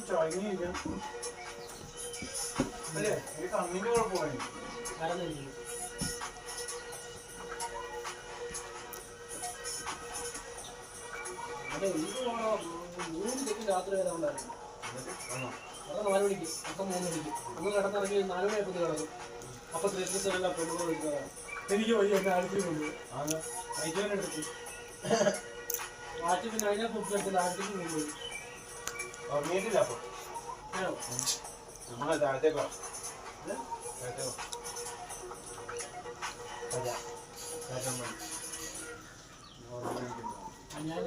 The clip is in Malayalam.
ചൊയങ്ങിയില്ല അല്ലേ ഈ കണ്ണിന്റെ കുഴപ്പമായി അതെ എനിക്ക് മൂന്ന് മണിക്ക് രാത്രി വരെ ഉണ്ടായിരുന്നു. അതെ 4 മണിക്ക് അപ്പം 3 മണിക്ക് ഒന്ന് കിടന്നിറങ്ങി 4 മണിയായപ്പോൾ കിടക്കും. അപ്പം 3 പെണ്ണുങ്ങൾ വിളിക്കാറാണ്. എനിക്ക് വയ്യ എന്നെ ആഴ്ചയിൽ കൊണ്ടുപോയി അയച്ചവനെടുത്ത് ആഴ്ച പിന്നെ അതിനെ പുറത്തെടുത്തില്ല ആഴ്ചക്ക് കൊണ്ടുപോയി ഉറങ്ങിയിട്ടില്ല അപ്പൊ നമ്മളെ താഴത്തേക്കോ ഞാൻ